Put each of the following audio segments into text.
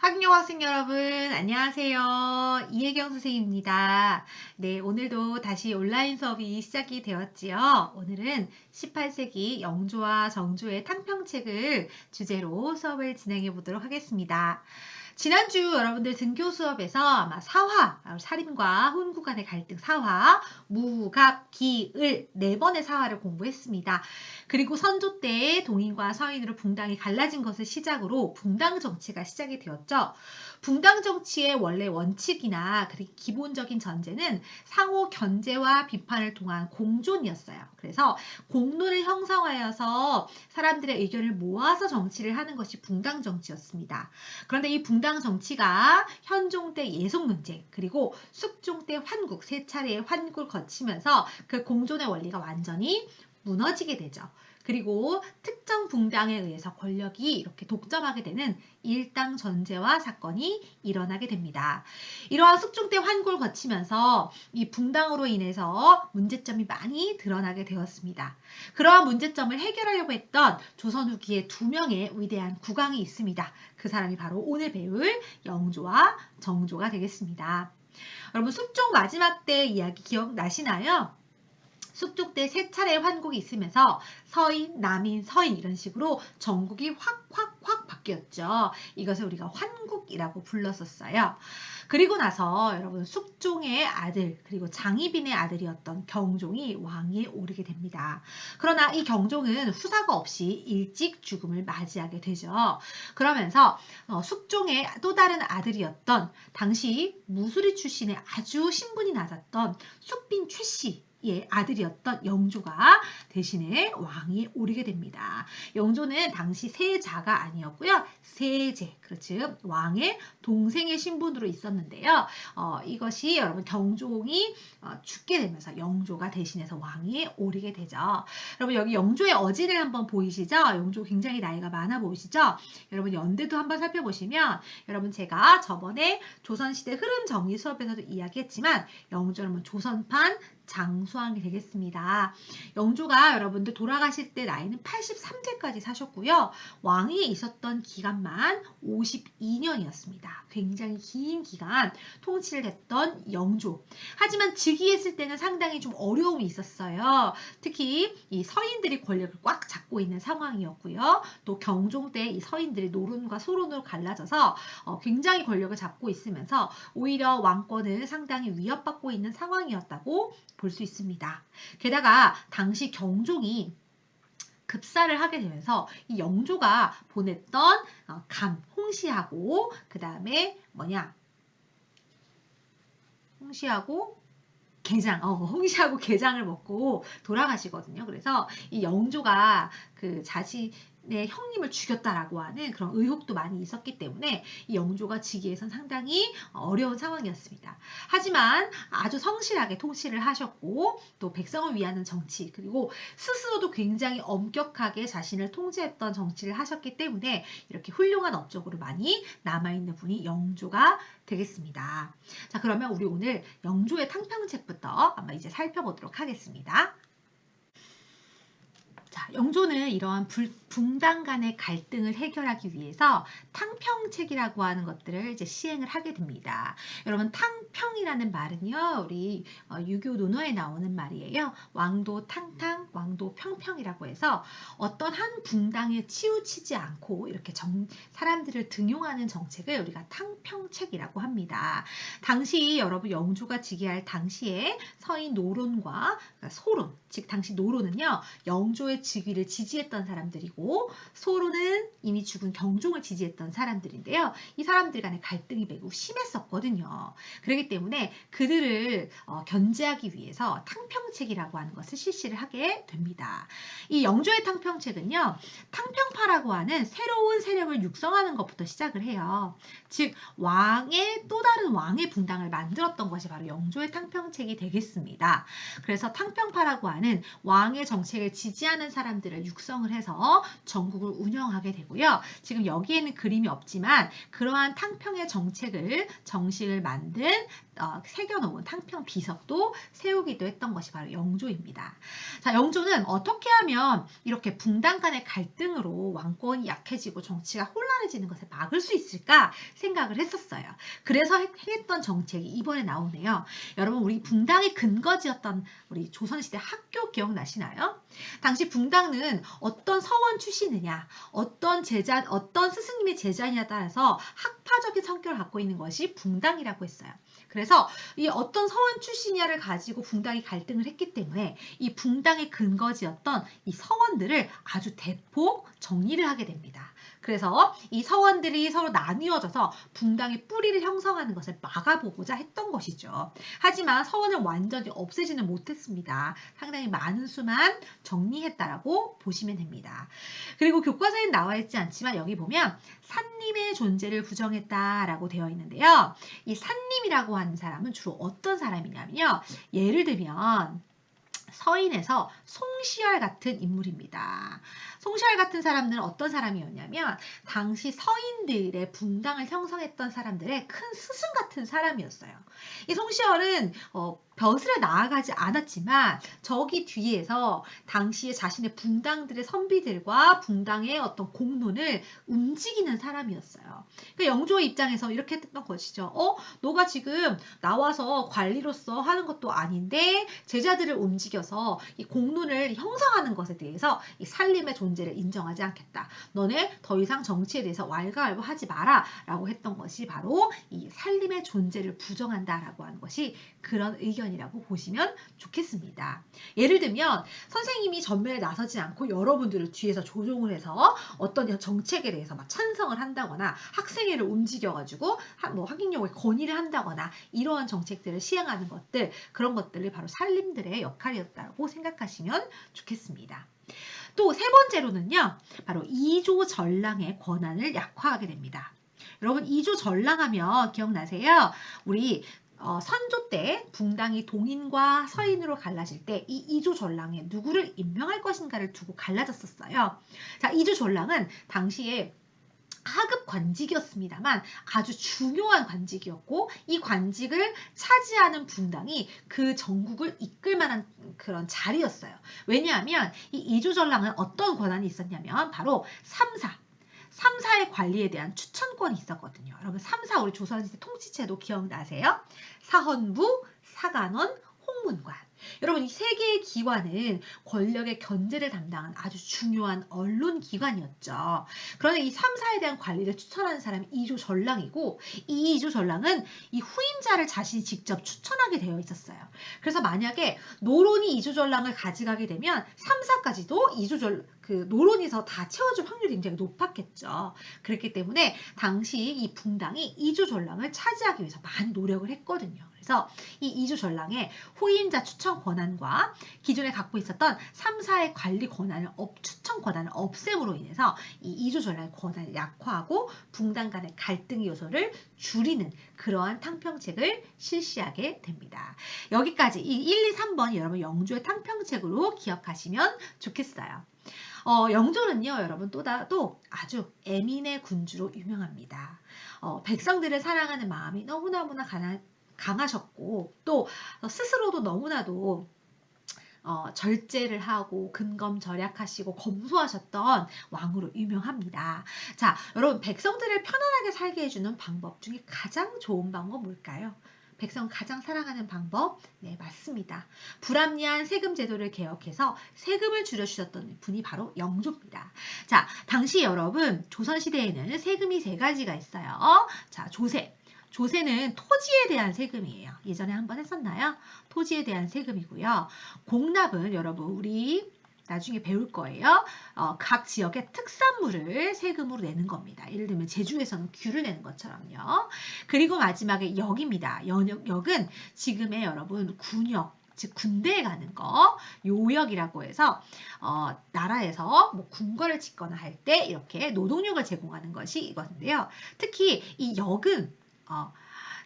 학교 학생 여러분, 안녕하세요. 이혜경 선생님입니다. 네, 오늘도 다시 온라인 수업이 시작이 되었지요. 오늘은 18세기 영조와 정조의 탕평책을 주제로 수업을 진행해 보도록 하겠습니다. 지난주 여러분들 등교 수업에서 아마 사화, 살인과 혼구 간의 갈등 사화, 무갑, 기, 을 네 번의 사화를 공부했습니다. 그리고 선조 때 동인과 서인으로 붕당이 갈라진 것을 시작으로 붕당 정치가 시작이 되었죠. 붕당 정치의 원래 원칙이나 그리고 기본적인 전제는 상호 견제와 비판을 통한 공존이었어요. 그래서 공론을 형성하여서 사람들의 의견을 모아서 정치를 하는 것이 붕당 정치였습니다. 그런데 이 붕당 정치가 현종 때 예속 논쟁 그리고 숙종 때 환국 세 차례의 환국을 거치면서 그 공존의 원리가 완전히 무너지게 되죠. 그리고 특정 붕당에 의해서 권력이 이렇게 독점하게 되는 일당 전제와 사건이 일어나게 됩니다. 이러한 숙종 때 환골을 거치면서 이 붕당으로 인해서 문제점이 많이 드러나게 되었습니다. 그러한 문제점을 해결하려고 했던 조선 후기에 두 명의 위대한 국왕이 있습니다. 그 사람이 바로 오늘 배울 영조와 정조가 되겠습니다. 여러분 숙종 마지막 때 이야기 기억나시나요? 숙종 때 세 차례의 환국이 있으면서 서인, 남인, 서인 이런 식으로 전국이 확 바뀌었죠. 이것을 우리가 환국이라고 불렀었어요. 그리고 나서 여러분 숙종의 아들 그리고 장희빈의 아들이었던 경종이 왕위에 오르게 됩니다. 그러나 이 경종은 후사가 없이 일찍 죽음을 맞이하게 되죠. 그러면서 숙종의 또 다른 아들이었던 당시 무술이 출신의 아주 신분이 낮았던 숙빈 최씨 의 아들이었던 영조가 대신에 왕이 오르게 됩니다. 영조는 당시 세자가 아니었고요. 세제, 그렇죠. 왕의 동생의 신분으로 있었는데요. 이것이 여러분 경종이 죽게 되면서 영조가 대신해서 왕위에 오르게 되죠. 여러분 여기 영조의 어진을 한번 보이시죠? 영조 굉장히 나이가 많아 보이시죠? 여러분 연대도 한번 살펴보시면 여러분 제가 저번에 조선시대 흐름 정리 수업에서도 이야기했지만 영조는 조선판 장수왕이 되겠습니다. 영조가 여러분들 돌아가실 때 나이는 83세까지 사셨고요. 왕위에 있었던 기간만 52년이었습니다. 굉장히 긴 기간 통치를 했던 영조. 하지만 즉위했을 때는 상당히 좀 어려움이 있었어요. 특히 이 서인들이 권력을 꽉 잡고 있는 상황이었고요. 또 경종 때 이 서인들이 노론과 소론으로 갈라져서 굉장히 권력을 잡고 있으면서 오히려 왕권을 상당히 위협받고 있는 상황이었다고 볼 수 있습니다. 게다가 당시 경종이 급사를 하게 되면서 이 영조가 보냈던 감, 홍시하고 그 다음에 홍시하고 게장, 홍시하고 게장을 먹고 돌아가시거든요. 그래서 이 영조가 그 자신의 형님을 죽였다라고 하는 그런 의혹도 많이 있었기 때문에 이 영조가 즉위에선 상당히 어려운 상황이었습니다. 하지만 아주 성실하게 통치를 하셨고 또 백성을 위하는 정치 그리고 스스로도 굉장히 엄격하게 자신을 통제했던 정치를 하셨기 때문에 이렇게 훌륭한 업적으로 많이 남아있는 분이 영조가 되겠습니다. 자, 그러면 우리 오늘 영조의 탕평책부터 한번 이제 살펴보도록 하겠습니다. 자, 영조는 이러한 붕당 간의 갈등을 해결하기 위해서 탕평책이라고 하는 것들을 이제 시행을 하게 됩니다. 여러분 탕평이라는 말은요, 우리 유교 논어에 나오는 말이에요. 왕도 탕탕, 왕도 평평이라고 해서 어떤 한 붕당에 치우치지 않고 이렇게 사람들을 등용하는 정책을 우리가 탕평책이라고 합니다. 당시 여러분 영조가 즉위할 당시에 서인 노론과 그러니까 소론, 즉 당시 노론은요, 영조의 즉위를 지지했던 사람들이고 소로는 이미 죽은 경종을 지지했던 사람들인데요. 이 사람들 간의 갈등이 매우 심했었거든요. 그렇기 때문에 그들을 견제하기 위해서 탕평책이라고 하는 것을 실시를 하게 됩니다. 이 영조의 탕평책은요. 탕평파라고 하는 새로운 세력을 육성하는 것부터 시작을 해요. 즉 왕의 또 다른 왕의 분당을 만들었던 것이 바로 영조의 탕평책이 되겠습니다. 그래서 탕평파라고 하는 왕의 정책을 지지하는 사람들을 육성을 해서 전국을 운영하게 되고요. 지금 여기에는 그림이 없지만 그러한 탕평의 정식을 만든 새겨놓은 탕평 비석도 세우기도 했던 것이 바로 영조입니다. 자, 영조는 어떻게 하면 이렇게 붕당 간의 갈등으로 왕권이 약해지고 정치가 혼란해지는 것을 막을 수 있을까 생각을 했었어요. 그래서 했던 정책이 이번에 나오네요. 여러분, 우리 붕당의 근거지였던 우리 조선시대 학교 기억나시나요? 당시 붕당은 어떤 서원 출신이냐, 어떤 스승님의 제자냐에 따라서 학파적인 성격을 갖고 있는 것이 붕당이라고 했어요. 그래서 이 어떤 서원 출신이냐를 가지고 붕당이 갈등을 했기 때문에 이 붕당의 근거지였던 이 서원들을 아주 대폭 정리를 하게 됩니다. 그래서 이 서원들이 서로 나뉘어져서 붕당의 뿌리를 형성하는 것을 막아보고자 했던 것이죠. 하지만 서원을 완전히 없애지는 못했습니다. 상당히 많은 수만 정리했다라고 보시면 됩니다. 그리고 교과서에 나와 있지 않지만 여기 보면 산림의 존재를 부정했다라고 되어 있는데요. 이 산림이라고 하는 사람은 주로 어떤 사람이냐면요. 예를 들면 서인에서 송시열 같은 인물입니다. 송시열 같은 사람들은 어떤 사람이었냐면 당시 서인들의 붕당을 형성했던 사람들의 큰 스승 같은 사람이었어요. 이 송시열은 벼슬에 나아가지 않았지만 저기 뒤에서 당시에 자신의 붕당들의 선비들과 붕당의 어떤 공론을 움직이는 사람이었어요. 그러니까 영조의 입장에서 이렇게 했던 것이죠. 너가 지금 나와서 관리로서 하는 것도 아닌데 제자들을 움직여서 이 공론을 형성하는 것에 대해서 이 산림의 존재를 인정하지 않겠다. 너네 더 이상 정치에 대해서 왈가왈부하지 마라 라고 했던 것이 바로 이 산림의 존재를 부정한다라고 하는 것이 그런 의견이라고 보시면 좋겠습니다. 예를 들면 선생님이 전면에 나서지 않고 여러분들을 뒤에서 조종을 해서 어떤 정책에 대해서 막 찬성을 한다거나 학생회를 움직여가지고 뭐 학인용을 건의를 한다거나 이러한 정책들을 시행하는 것들, 그런 것들이 바로 산림들의 역할이었다고 생각하시면 좋겠습니다. 또 세 번째로는요, 바로 이조전랑의 권한을 약화하게 됩니다. 여러분, 이조전랑하면 기억나세요? 우리 선조 때 붕당이 동인과 서인으로 갈라질 때 이 이조전랑에 누구를 임명할 것인가를 두고 갈라졌었어요. 자, 이조전랑은 당시에 하급 관직이었습니다만 아주 중요한 관직이었고 이 관직을 차지하는 붕당이 그 전국을 이끌 만한 그런 자리였어요. 왜냐하면 이 이조전랑은 어떤 권한이 있었냐면 바로 3사의 관리에 대한 추천권이 있었거든요. 여러분 3사 우리 조선시대 통치제도 기억나세요? 사헌부, 사간원, 홍문관. 여러분 이 세 개의 기관은 권력의 견제를 담당한 아주 중요한 언론 기관이었죠. 그런데 이 3사에 대한 관리를 추천하는 사람이 이조전랑이고 이 이조전랑은 이 후임자를 자신이 직접 추천하게 되어 있었어요. 그래서 만약에 노론이 이조전랑을 가져가게 되면 3사까지도 노론에서 다 채워줄 확률이 굉장히 높았겠죠. 그렇기 때문에 당시 이 붕당이 이조전랑을 차지하기 위해서 많이 노력을 했거든요. 그래서 이 이조전랑의 후임자 추천 권한과 기존에 갖고 있었던 3사의 관리 권한을 추천 권한을 없앰으로 인해서 이 이조전랑의 권한을 약화하고 붕당 간의 갈등 요소를 줄이는 그러한 탕평책을 실시하게 됩니다. 여기까지 이 1, 2, 3번 여러분 영조의 탕평책으로 기억하시면 좋겠어요. 영조는요, 여러분 또 아주 애민의 군주로 유명합니다. 백성들을 사랑하는 마음이 너무너무나 강하셨고 또 스스로도 너무나도 절제를 하고 근검절약하시고 검소하셨던 왕으로 유명합니다. 자, 여러분 백성들을 편안하게 살게 해주는 방법 중에 가장 좋은 방법 뭘까요? 백성 가장 사랑하는 방법? 네, 맞습니다. 불합리한 세금 제도를 개혁해서 세금을 줄여주셨던 분이 바로 영조입니다. 자, 당시 여러분 조선시대에는 세금이 세 가지가 있어요. 자, 조세는 토지에 대한 세금이에요. 예전에 한번 했었나요? 토지에 대한 세금이고요. 공납은 여러분 우리 나중에 배울 거예요. 각 지역의 특산물을 세금으로 내는 겁니다. 예를 들면 제주에서는 귤을 내는 것처럼요. 그리고 마지막에 역입니다. 역은 지금의 여러분 군역, 즉 군대에 가는 거, 요역이라고 해서 나라에서 뭐 궁궐을 짓거나 할 때 이렇게 노동력을 제공하는 것이 이것인데요. 특히 이 역은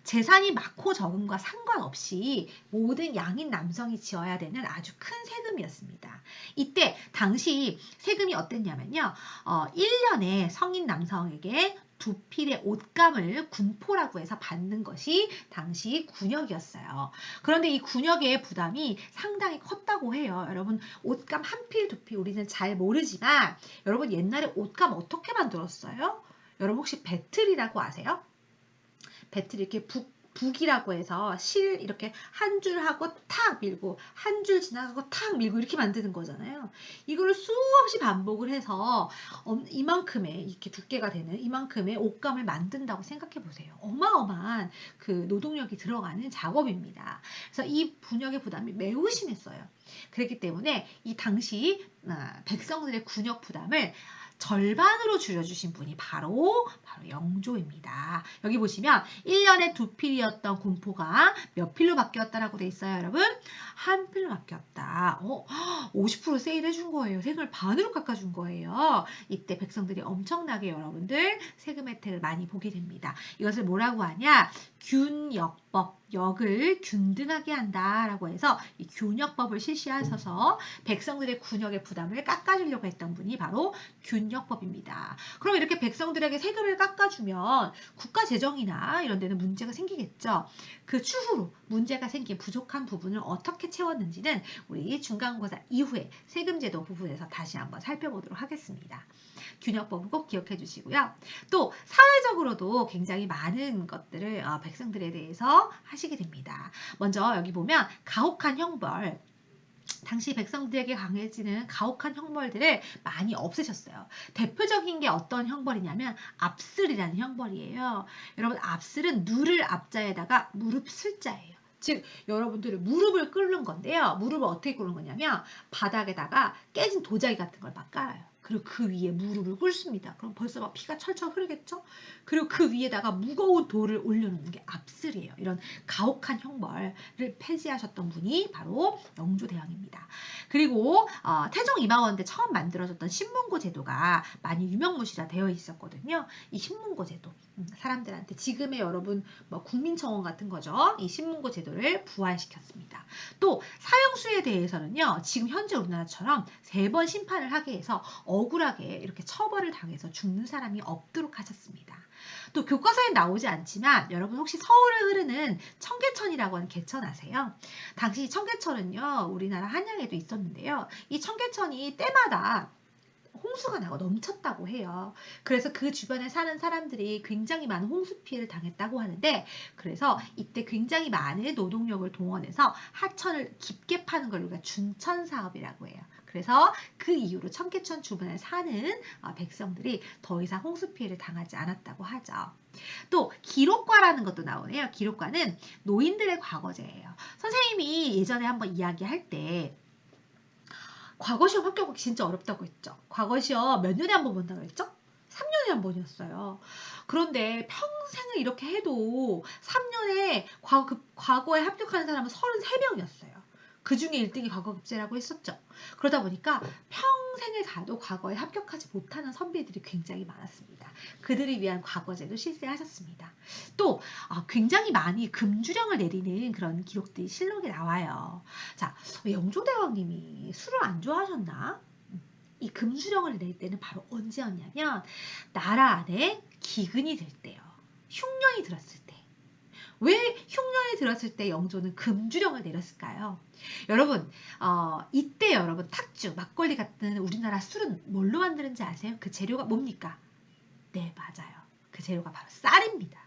재산이 많고 적음과 상관없이 모든 양인 남성이 지어야 되는 아주 큰 세금이었습니다. 이때 당시 세금이 어땠냐면요. 1년에 성인 남성에게 2필의 옷감을 군포라고 해서 받는 것이 당시 군역이었어요. 그런데 이 군역의 부담이 상당히 컸다고 해요. 여러분 옷감 1필, 2필 우리는 잘 모르지만 여러분 옛날에 옷감 어떻게 만들었어요? 여러분 혹시 배틀이라고 아세요? 배틀 이렇게 북이라고 해서 실 이렇게 한 줄 하고 탁 밀고 한 줄 지나가고 탁 밀고 이렇게 만드는 거잖아요. 이거를 수없이 반복을 해서 이만큼의 이렇게 두께가 되는 이만큼의 옷감을 만든다고 생각해 보세요. 어마어마한 그 노동력이 들어가는 작업입니다. 그래서 이 분역의 부담이 매우 심했어요. 그렇기 때문에 이 당시 백성들의 군역 부담을 절반으로 줄여주신 분이 바로 영조입니다. 여기 보시면 1년에 2필이었던 군포가 몇 필로 바뀌었다라고 돼 있어요, 여러분? 1필로 바뀌었다. 50% 세일해준 거예요. 세금을 반으로 깎아준 거예요. 이때 백성들이 엄청나게 여러분들 세금 혜택을 많이 보게 됩니다. 이것을 뭐라고 하냐? 균역법, 역을 균등하게 한다라고 해서 이 균역법을 실시하셔서 백성들의 군역의 부담을 깎아주려고 했던 분이 바로 균역법입니다. 그럼 이렇게 백성들에게 세금을 깎아주면 국가 재정이나 이런 데는 문제가 생기겠죠. 그 추후로 문제가 생긴 부족한 부분을 어떻게 채웠는지는 우리 중간고사 이후에 세금제도 부분에서 다시 한번 살펴보도록 하겠습니다. 균역법은 꼭 기억해 주시고요. 또 사회적으로도 굉장히 많은 것들을 백성들에 대해서 하시게 됩니다. 먼저 여기 보면 가혹한 형벌, 당시 백성들에게 강해지는 가혹한 형벌들을 많이 없애셨어요. 대표적인 게 어떤 형벌이냐면 압슬이라는 형벌이에요. 여러분 압슬은 누를 앞자에다가 무릎 슬자예요. 즉 여러분들은 무릎을 꿇는 건데요. 무릎을 어떻게 꿇는 거냐면 바닥에다가 깨진 도자기 같은 걸 막 깔아요. 그리고 그 위에 무릎을 꿇습니다. 그럼 벌써 막 피가 철철 흐르겠죠? 그리고 그 위에다가 무거운 돌을 올려놓는 게 압슬이에요. 이런 가혹한 형벌을 폐지하셨던 분이 바로 영조대왕입니다. 그리고 태종 이방원 때 처음 만들어졌던 신문고 제도가 많이 유명무실화 되어 있었거든요. 이 신문고 제도 사람들한테 지금의 여러분 뭐 국민청원 같은 거죠. 이 신문고 제도를 부활시켰습니다. 또 사형수에 대해서는요. 지금 현재 우리나라처럼 3번 심판을 하게 해서 억울하게 이렇게 처벌을 당해서 죽는 사람이 없도록 하셨습니다. 또 교과서에 나오지 않지만 여러분 혹시 서울을 흐르는 청계천이라고 하는 개천 아세요? 당시 청계천은요 우리나라 한양에도 있었는데요. 이 청계천이 때마다 홍수가 나고 넘쳤다고 해요. 그래서 그 주변에 사는 사람들이 굉장히 많은 홍수 피해를 당했다고 하는데 그래서 이때 굉장히 많은 노동력을 동원해서 하천을 깊게 파는 걸 우리가 준천 사업이라고 해요. 그래서 그 이후로 청계천 주변에 사는 백성들이 더 이상 홍수 피해를 당하지 않았다고 하죠. 또 기록과라는 것도 나오네요. 기록과는 노인들의 과거제예요. 선생님이 예전에 한번 이야기할 때 과거 시험 합격하기 진짜 어렵다고 했죠. 과거 시험 몇 년에 한 번 본다고 했죠? 3년에 한 번이었어요. 그런데 평생을 이렇게 해도 3년에 과거에 합격하는 사람은 33명이었어요. 그 중에 1등이 과거급제라고 했었죠. 그러다 보니까 평생을 가도 과거에 합격하지 못하는 선비들이 굉장히 많았습니다. 그들을 위한 과거제도 실시하셨습니다. 또 굉장히 많이 금주령을 내리는 그런 기록들이 실록에 나와요. 자, 영조대왕님이 술을 안 좋아하셨나? 이 금주령을 낼 때는 바로 언제였냐면 나라 안에 기근이 될 때요. 흉년이 들었을 때. 왜 흉년이 들었을 때 영조는 금주령을 내렸을까요? 여러분 이때 여러분 탁주, 막걸리 같은 우리나라 술은 뭘로 만드는지 아세요? 그 재료가 뭡니까? 네, 맞아요. 그 재료가 바로 쌀입니다.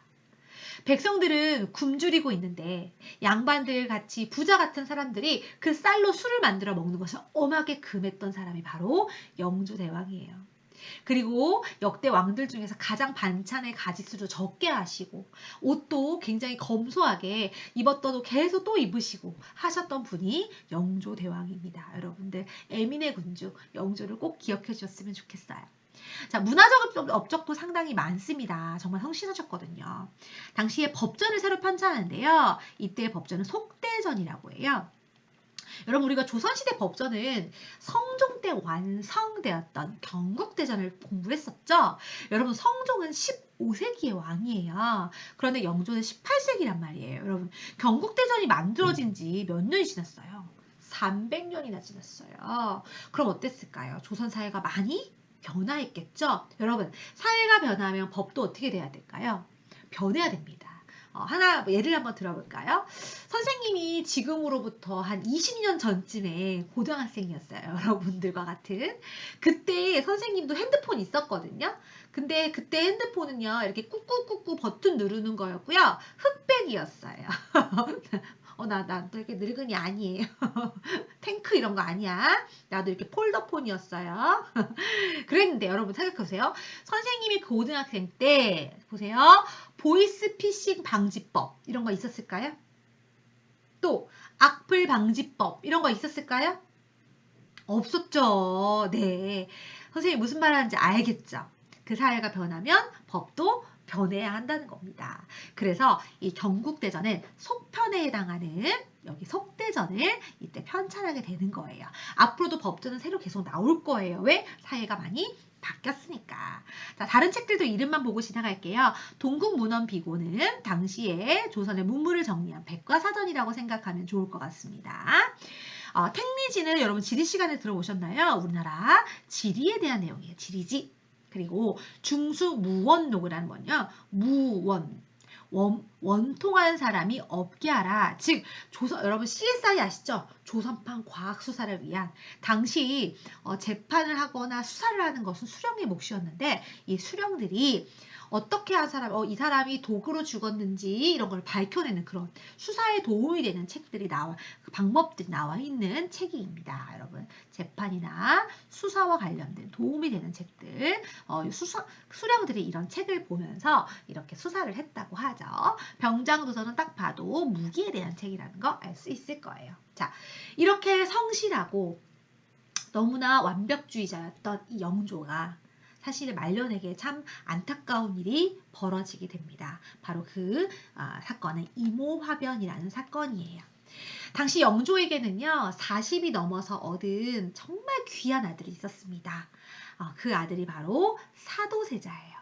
백성들은 굶주리고 있는데 양반들 같이 부자 같은 사람들이 그 쌀로 술을 만들어 먹는 것을 엄하게 금했던 사람이 바로 영조대왕이에요. 그리고 역대 왕들 중에서 가장 반찬의 가짓수도 적게 하시고 옷도 굉장히 검소하게 입었더도 계속 또 입으시고 하셨던 분이 영조대왕입니다. 여러분들 애민의 군주 영조를 꼭 기억해 주셨으면 좋겠어요. 자, 문화적 업적도 상당히 많습니다. 정말 성실하셨거든요. 당시에 법전을 새로 편찬하는데요. 이때 법전은 속대전이라고 해요. 여러분 우리가 조선시대 법전은 성종 때 완성되었던 경국대전을 공부했었죠. 여러분 성종은 5세기의 왕이에요. 그런데 영조는 18세기란 말이에요. 여러분, 경국대전이 만들어진 지 몇 년이 지났어요? 300년이나 지났어요. 그럼 어땠을까요? 조선 사회가 많이 변화했겠죠? 여러분, 사회가 변하면 법도 어떻게 돼야 될까요? 변해야 됩니다. 하나 예를 한번 들어볼까요? 선생님이 지금으로부터 한 20년 전쯤에 고등학생이었어요. 여러분들과 같은. 그때 선생님도 핸드폰 있었거든요. 근데 그때 핸드폰은요, 이렇게 꾹꾹꾹꾹 버튼 누르는 거였고요. 흑백이었어요. 나도 이렇게 늙은이 아니에요. 탱크 이런 거 아니야. 나도 이렇게 폴더폰이었어요. 그랬는데 여러분 생각해보세요. 선생님이 고등학생 때 보세요. 보이스피싱 방지법 이런 거 있었을까요? 또 악플 방지법 이런 거 있었을까요? 없었죠. 네. 선생님 무슨 말 하는지 알겠죠? 그 사회가 변하면 법도 변해야 한다는 겁니다. 그래서 이 경국대전은 속편에 해당하는 여기 속대전을 이때 편찬하게 되는 거예요. 앞으로도 법전은 새로 계속 나올 거예요. 왜? 사회가 많이 바뀌었으니까. 자, 다른 책들도 이름만 보고 지나갈게요. 동국문헌비고는 당시에 조선의 문물을 정리한 백과사전이라고 생각하면 좋을 것 같습니다. 택리지는 여러분 지리 시간에 들어보셨나요? 우리나라 지리에 대한 내용이에요. 지리지. 그리고 중수무원록이라는 건요. 무원. 원통한 사람이 없게 하라. 즉 여러분 CSI 아시죠? 조선판 과학수사를 위한 당시 재판을 하거나 수사를 하는 것은 수령의 몫이었는데 이 수령들이 어떻게 한 사람, 이 사람이 도구로 죽었는지 이런 걸 밝혀내는 그런 수사에 도움이 되는 책들이 그 방법들이 나와 있는 책입니다. 여러분, 재판이나 수사와 관련된 도움이 되는 책들, 수령들이 이런 책을 보면서 이렇게 수사를 했다고 하죠. 병장도서는 딱 봐도 무기에 대한 책이라는 거 알 수 있을 거예요. 자, 이렇게 성실하고 너무나 완벽주의자였던 이 영조가 사실 말년에게 참 안타까운 일이 벌어지게 됩니다. 바로 그 사건은 이모화변이라는 사건이에요. 당시 영조에게는요, 40이 넘어서 얻은 정말 귀한 아들이 있었습니다. 그 아들이 바로 사도세자예요.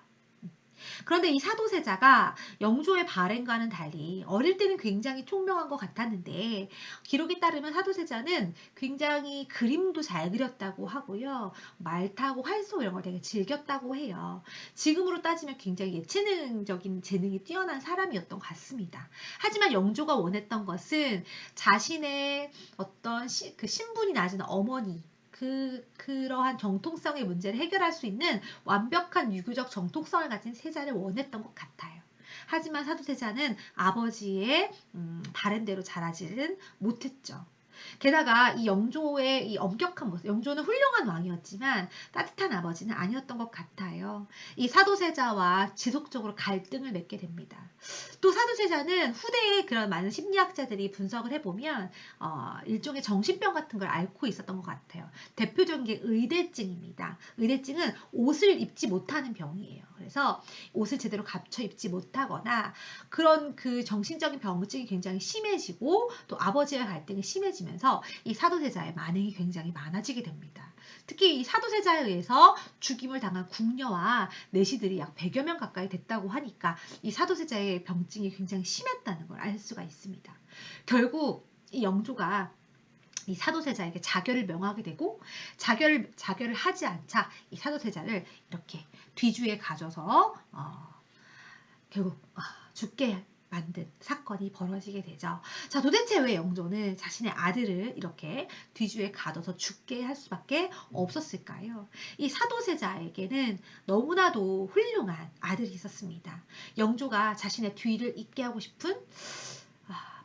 그런데 이 사도세자가 영조의 발행과는 달리 어릴 때는 굉장히 총명한 것 같았는데 기록에 따르면 사도세자는 굉장히 그림도 잘 그렸다고 하고요. 말타고 활소 이런 걸 되게 즐겼다고 해요. 지금으로 따지면 굉장히 예체능적인 재능이 뛰어난 사람이었던 것 같습니다. 하지만 영조가 원했던 것은 자신의 어떤 그 신분이 낮은 어머니 그러한 정통성의 문제를 해결할 수 있는 완벽한 유교적 정통성을 가진 세자를 원했던 것 같아요. 하지만 사도세자는 아버지의 바램대로 자라지는 못했죠. 게다가 이 영조의 이 엄격한 모습, 영조는 훌륭한 왕이었지만 따뜻한 아버지는 아니었던 것 같아요. 이 사도세자와 지속적으로 갈등을 맺게 됩니다. 또 사도세자는 후대에 그런 많은 심리학자들이 분석을 해보면 일종의 정신병 같은 걸 앓고 있었던 것 같아요. 대표적인 게 의대증입니다. 의대증은 옷을 입지 못하는 병이에요. 그래서 옷을 제대로 갖춰 입지 못하거나 그런 그 정신적인 병증이 굉장히 심해지고 또 아버지와 갈등이 심해지면서 이 사도세자의 만행이 굉장히 많아지게 됩니다. 특히 이 사도세자에 의해서 죽임을 당한 궁녀와 내시들이 약 100여 명 가까이 됐다고 하니까 이 사도세자의 병증이 굉장히 심했다는 걸 알 수가 있습니다. 결국 이 영조가 이 사도세자에게 자결을 명하게 되고 자결을 하지 않자 이 사도세자를 이렇게 뒤주에 가져서 결국 죽게 만든 사건이 벌어지게 되죠. 자, 도대체 왜 영조는 자신의 아들을 이렇게 뒤주에 가둬서 죽게 할 수밖에 없었을까요? 이 사도세자에게는 너무나도 훌륭한 아들이 있었습니다. 영조가 자신의 뒤를 잇게 하고 싶은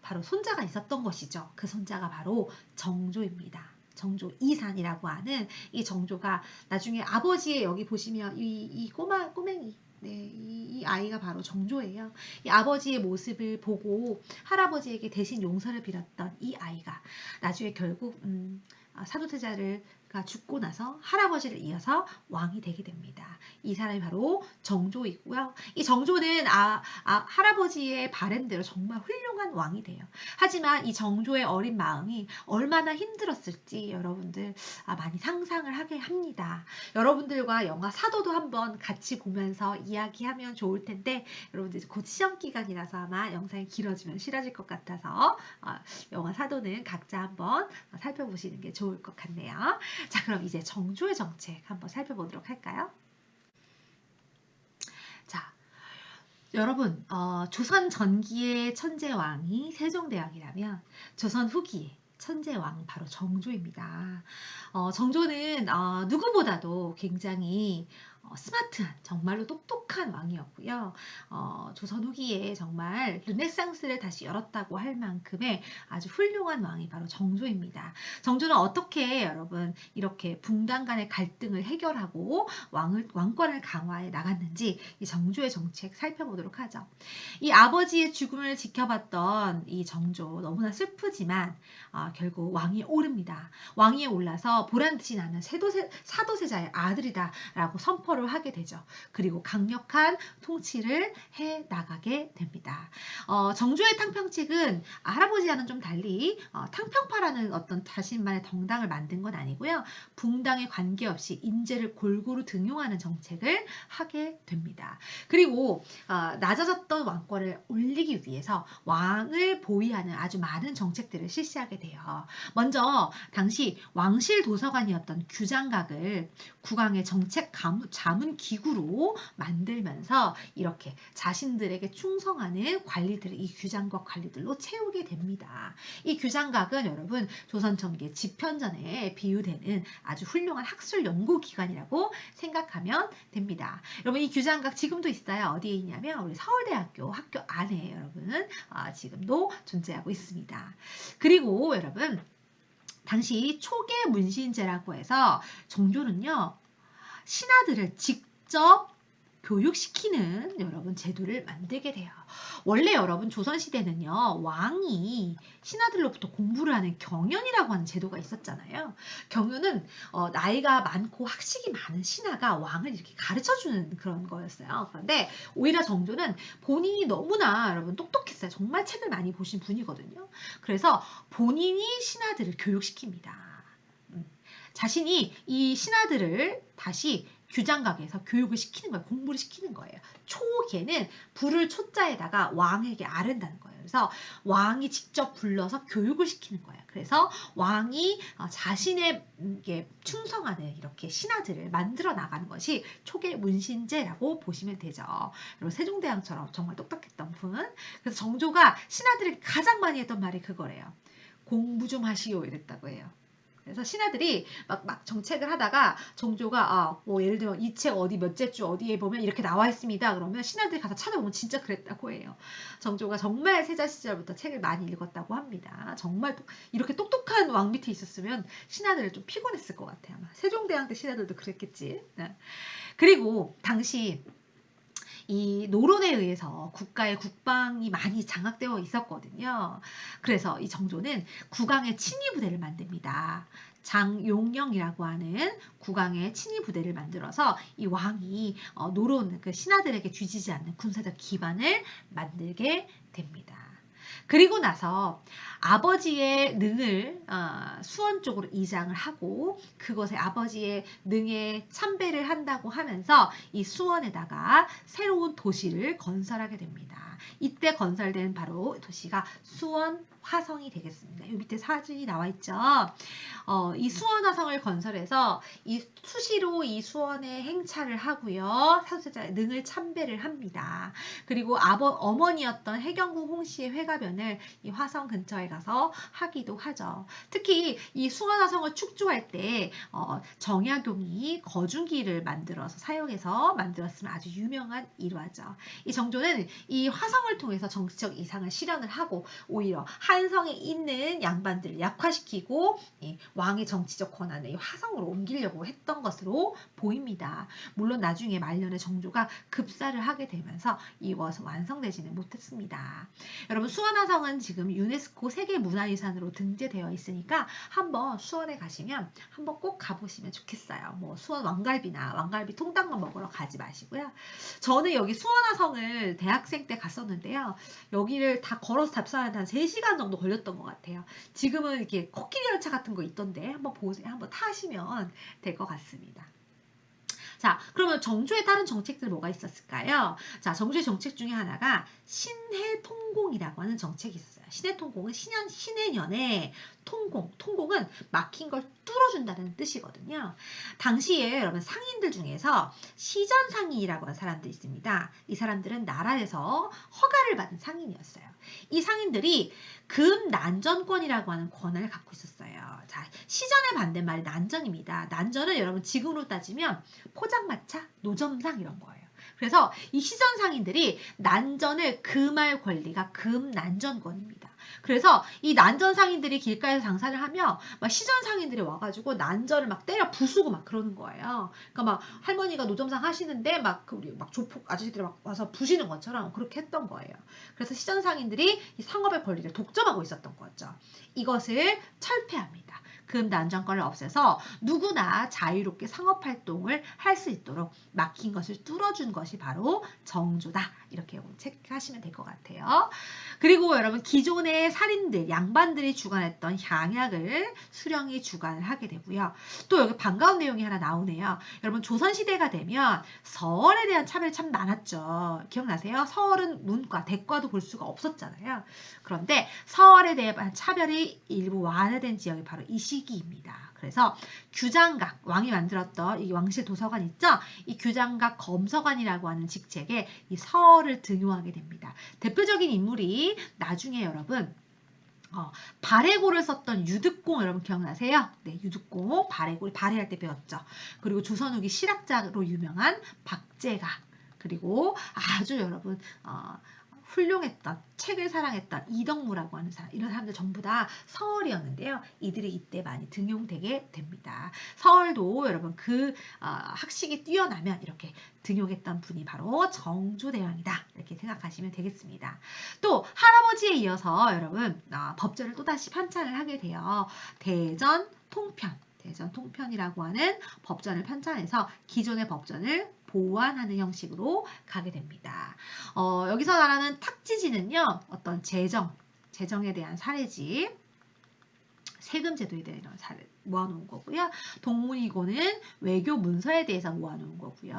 바로 손자가 있었던 것이죠. 그 손자가 바로 정조입니다. 정조 이산이라고 하는 이 정조가 나중에 아버지의 여기 보시면 이 꼬맹이 이 아이가 바로 정조예요. 이 아버지의 모습을 보고 할아버지에게 대신 용서를 빌었던 이 아이가 나중에 결국 사도세자를 죽고 나서 할아버지를 이어서 왕이 되게 됩니다. 이 사람이 바로 정조이고요. 이 정조는 할아버지의 바램대로 정말 훌륭한 왕이 돼요. 하지만 이 정조의 어린 마음이 얼마나 힘들었을지 여러분들 많이 상상을 하게 합니다. 여러분들과 영화 사도도 한번 같이 보면서 이야기하면 좋을 텐데 여러분들 곧 시험 기간이라서 아마 영상이 길어지면 싫어질 것 같아서 영화 사도는 각자 한번 살펴보시는 게 좋을 것 같네요. 자, 그럼 이제 정조의 정책 한번 살펴보도록 할까요? 자, 여러분, 조선 전기의 천재왕이 세종대왕이라면 조선 후기의 천재왕 바로 정조입니다. 정조는 누구보다도 굉장히 스마트한 정말로 똑똑한 왕이었고요. 조선 후기에 정말 르네상스를 다시 열었다고 할 만큼의 아주 훌륭한 왕이 바로 정조입니다. 정조는 어떻게 여러분 이렇게 붕당 간의 갈등을 해결하고 왕권을 강화해 나갔는지 이 정조의 정책 살펴보도록 하죠. 이 아버지의 죽음을 지켜봤던 이 정조 너무나 슬프지만 결국 왕위에 오릅니다. 왕위에 올라서 보란듯이 나는 사도세자의 아들이다라고 선포를 하게 되죠. 그리고 강력한 통치를 해 나가게 됩니다. 정조의 탕평책은 할아버지와는 좀 달리 탕평파라는 어떤 자신만의 정당을 만든 건 아니고요. 붕당에 관계없이 인재를 골고루 등용하는 정책을 하게 됩니다. 그리고 낮아졌던 왕권을 올리기 위해서 왕을 보위하는 아주 많은 정책들을 실시하게 돼요. 먼저 당시 왕실 도서관이었던 규장각을 국왕의 정책 자문 기구로 만들면서 이렇게 자신들에게 충성하는 관리들을 이 규장각 관리들로 채우게 됩니다. 이 규장각은 여러분 조선 전기의 집현전에 비유되는 아주 훌륭한 학술 연구 기관이라고 생각하면 됩니다. 여러분 이 규장각 지금도 있어요. 어디에 있냐면 우리 서울대학교 학교 안에 여러분 지금도 존재하고 있습니다. 그리고 여러분 당시 초계 문신제라고 해서 정조는요 신하들을 직접 교육시키는 여러분 제도를 만들게 돼요. 원래 여러분 조선시대는요 왕이 신하들로부터 공부를 하는 경연이라고 하는 제도가 있었잖아요. 경연은 나이가 많고 학식이 많은 신하가 왕을 이렇게 가르쳐주는 그런 거였어요. 그런데 오히려 정조는 본인이 너무나 여러분 똑똑했어요. 정말 책을 많이 보신 분이거든요. 그래서 본인이 신하들을 교육시킵니다. 자신이 이 신하들을 다시 규장각에서 교육을 시키는 거예요. 공부를 시키는 거예요. 초계는 불을 초자에다가 왕에게 아른다는 거예요. 그래서 왕이 직접 불러서 교육을 시키는 거예요. 그래서 왕이 자신에게 충성하는 이렇게 신하들을 만들어 나가는 것이 초계 문신제라고 보시면 되죠. 그리고 세종대왕처럼 정말 똑똑했던 분. 그래서 정조가 신하들에게 가장 많이 했던 말이 그거래요. 공부 좀 하시오 이랬다고 해요. 그래서 신하들이 막 정책을 하다가 정조가 뭐 예를 들어 이 책 어디 몇째 주 어디에 보면 이렇게 나와 있습니다. 그러면 신하들이 가서 찾아보면 진짜 그랬다고 해요. 정조가 정말 세자 시절부터 책을 많이 읽었다고 합니다. 정말 이렇게 똑똑한 왕 밑에 있었으면 신하들을 좀 피곤했을 것 같아요. 아마 세종대왕 때 신하들도 그랬겠지. 네. 그리고 당시 이 노론에 의해서 국가의 국방이 많이 장악되어 있었거든요. 그래서 이 정조는 국왕의 친위 부대를 만듭니다. 장용영이라고 하는 국왕의 친위 부대를 만들어서 이 왕이 노론 그 신하들에게 뒤지지 않는 군사적 기반을 만들게 됩니다. 그리고 나서 아버지의 능을 수원 쪽으로 이장을 하고 그것에 아버지의 능에 참배를 한다고 하면서 이 수원에다가 새로운 도시를 건설하게 됩니다. 이때 건설된 바로 도시가 수원 화성이 되겠습니다. 이 밑에 사진이 나와 있죠. 이 수원 화성을 건설해서 이 수시로 이 수원에 행차를 하고요. 사수자의 능을 참배를 합니다. 그리고 어머니였던 해경궁 홍씨의 회가변을 이 화성 근처에 가서 하기도 하죠. 특히 이 수원 화성을 축조할 때 정약용이 거중기를 만들어서 사용해서 만들었으면 아주 유명한 일화죠. 이 정조는 이 화성을 통해서 정치적 이상을 실현을 하고 오히려 한성에 있는 양반들을 약화시키고 왕의 정치적 권한을 이 화성으로 옮기려고 했던 것으로 보입니다. 물론 나중에 말년에 정조가 급사를 하게 되면서 이 완성되지는 못했습니다. 여러분 수원 수원화성은 지금 유네스코 세계문화유산으로 등재되어 있으니까 한번 수원에 가시면 한번 꼭 가보시면 좋겠어요. 뭐 수원 왕갈비나 왕갈비 통닭만 먹으러 가지 마시고요. 저는 여기 수원화성을 대학생 때 갔었는데요. 여기를 다 걸어서 답사하는데 한 3시간 정도 걸렸던 것 같아요. 지금은 이렇게 코끼리 열차 같은 거 있던데 한번 보세요. 한번 타시면 될 것 같습니다. 자, 그러면 정주의 다른 정책들 뭐가 있었을까요? 자, 정주의 정책 중에 하나가 신해통공이라고 하는 정책이 있었어요. 신해통공은 신해년에 통공은 막힌 걸 뚫어준다는 뜻이거든요. 당시에 여러분 상인들 중에서 시전상인이라고 하는 사람들이 있습니다. 이 사람들은 나라에서 허가를 받은 상인이었어요. 이 상인들이 금난전권이라고 하는 권한을 갖고 있었어요. 자, 시전의 반대말이 난전입니다. 난전은 여러분 지금으로 따지면 포장마차, 노점상 이런 거예요. 그래서 이 시전 상인들이 난전을 금할 권리가 금난전권입니다. 그래서 이 난전 상인들이 길가에서 장사를 하면 막 시전 상인들이 와가지고 난전을 막 때려 부수고 막 그러는 거예요. 그러니까 막 할머니가 노점상 하시는데 막 우리 막 조폭 아저씨들이 막 와서 부시는 것처럼 그렇게 했던 거예요. 그래서 시전 상인들이 이 상업의 권리를 독점하고 있었던 거죠. 이것을 철폐합니다. 금난전권을 없애서 누구나 자유롭게 상업활동을 할 수 있도록 막힌 것을 뚫어준 것이 바로 정조다. 이렇게 체크하시면 될 것 같아요. 그리고 여러분 기존의 살인들, 양반들이 주관했던 향약을 수령이 주관을 하게 되고요. 또 여기 반가운 내용이 하나 나오네요. 여러분 조선시대가 되면 서얼에 대한 차별이 참 많았죠. 기억나세요? 서얼은 문과, 대과도 볼 수가 없었잖아요. 그런데 서얼에 대한 차별이 일부 완화된 지역이 바로 이 시기입니다. 그래서 규장각, 왕이 만들었던 이 왕실 도서관 있죠? 이 규장각 검서관이라고 하는 직책에 이 서얼을 등용하게 됩니다. 대표적인 인물이 나중에 여러분 발해고를 썼던 유득공 여러분 기억나세요? 네, 유득공 발해고 발해할 때 배웠죠. 그리고 조선 후기 실학자로 유명한 박제가 그리고 아주 여러분 훌륭했던 책을 사랑했던 이덕무라고 하는 사람 이런 사람들 전부 다 서얼이었는데요. 이들이 이때 많이 등용되게 됩니다. 서얼도 여러분 그 학식이 뛰어나면 이렇게 등용했던 분이 바로 정조대왕이다 이렇게 생각하시면 되겠습니다. 또 할아버지에 이어서 여러분 법전을 또다시 편찬을 하게 돼요. 대전통편이라고 하는 법전을 편찬해서 기존의 법전을 보완하는 형식으로 가게 됩니다. 여기서 말하는 탁지지는요, 어떤 재정에 대한 사례지, 세금 제도에 대한 이런 사례 모아놓은 거고요. 동문이고는 외교 문서에 대해서 모아놓은 거고요.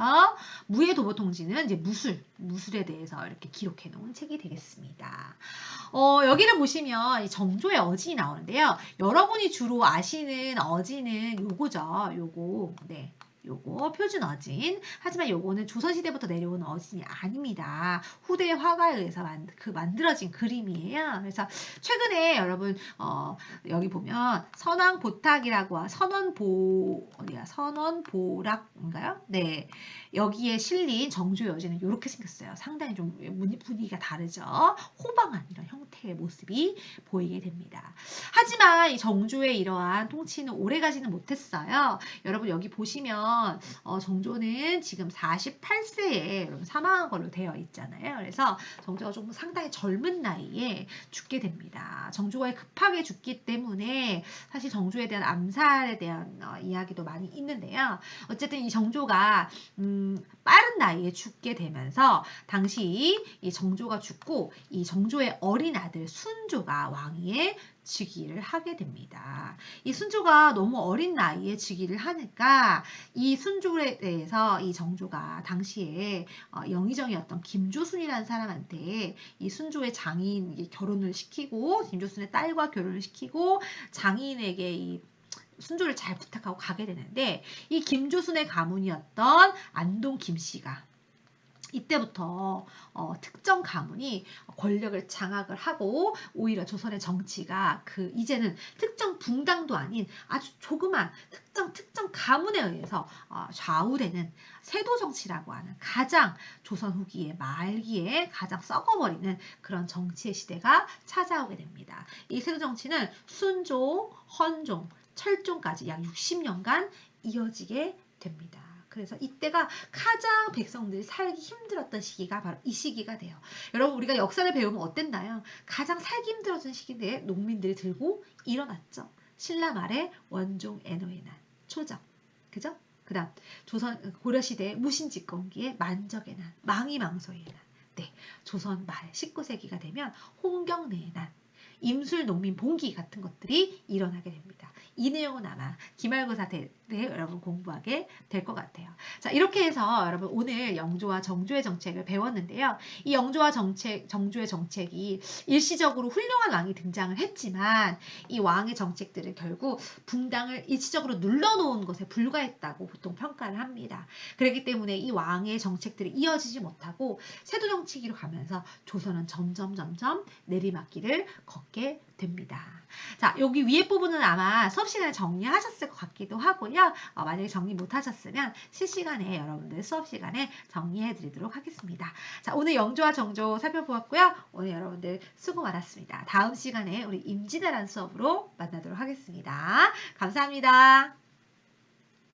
무예도보통지는 이제 무술에 대해서 이렇게 기록해 놓은 책이 되겠습니다. 여기를 보시면 정조의 어진이 나오는데요. 여러분이 주로 아시는 어진은 요거죠. 요거. 네. 요거 표준 어진. 하지만 요거는 조선시대부터 내려온 어진이 아닙니다. 후대의 화가에 의해서 만들어진 그림이에요. 그래서 최근에 여러분 여기 보면 선왕보탁이라고 선원보락인가요? 네. 여기에 실린 정조의 어진은 이렇게 생겼어요. 상당히 좀 분위기가 다르죠. 호방한 이런 형태의 모습이 보이게 됩니다. 하지만 이 정조의 이러한 통치는 오래가지는 못했어요. 여러분 여기 보시면 정조는 지금 48세에 여러분 사망한 걸로 되어 있잖아요. 그래서 정조가 조금 상당히 젊은 나이에 죽게 됩니다. 정조가 급하게 죽기 때문에 사실 정조에 대한 암살에 대한 이야기도 많이 있는데요. 어쨌든 이 정조가 빠른 나이에 죽게 되면서 당시 이 정조가 죽고 이 정조의 어린 아들 순조가 왕위에 즉위를 하게 됩니다. 이 순조가 너무 어린 나이에 즉위를 하니까 이 순조에 대해서 이 정조가 당시에 영의정이었던 김조순이라는 사람한테 이 순조의 장인 결혼을 시키고 김조순의 딸과 결혼을 시키고 장인에게 이 순조를 잘 부탁하고 가게 되는데 이 김조순의 가문이었던 안동 김씨가 이때부터 특정 가문이 권력을 장악을 하고 오히려 조선의 정치가 이제는 특정 붕당도 아닌 아주 조그만 특정 가문에 의해서 좌우되는 세도 정치라고 하는 가장 조선 후기의 말기에 가장 썩어버리는 그런 정치의 시대가 찾아오게 됩니다. 이 세도 정치는 순종, 헌종, 철종까지 약 60년간 이어지게 됩니다. 그래서 이때가 가장 백성들이 살기 힘들었던 시기가 바로 이 시기가 돼요. 여러분 우리가 역사를 배우면 어땠나요? 가장 살기 힘들어진 시기인데 농민들이 들고 일어났죠. 신라 말에 원종 애노의 난, 초정. 그죠? 그 다음 조선 고려시대 무신집권기에 만적의 난, 망이망소의 난. 네, 조선 말 19세기가 되면 홍경래의 난, 임술농민 봉기 같은 것들이 일어나게 됩니다. 이 내용은 아마 기말고사 때 여러분 공부하게 될 것 같아요. 자, 이렇게 해서 여러분 오늘 영조와 정조의 정책을 배웠는데요. 이 영조와 정조의 정책이 일시적으로 훌륭한 왕이 등장을 했지만 이 왕의 정책들은 결국 분당을 일시적으로 눌러놓은 것에 불과했다고 보통 평가를 합니다. 그렇기 때문에 이 왕의 정책들이 이어지지 못하고 세도 정치기로 가면서 조선은 점점 내리막길을 걷게 됩니다. 자, 여기 위에 부분은 아마 수업 시간에 정리하셨을 것 같기도 하고요. 만약에 정리 못하셨으면 실시간에 여러분들 수업 시간에 정리해 드리도록 하겠습니다. 자, 오늘 영조와 정조 살펴보았고요. 오늘 여러분들 수고 많았습니다. 다음 시간에 우리 임진왜란 수업으로 만나도록 하겠습니다. 감사합니다.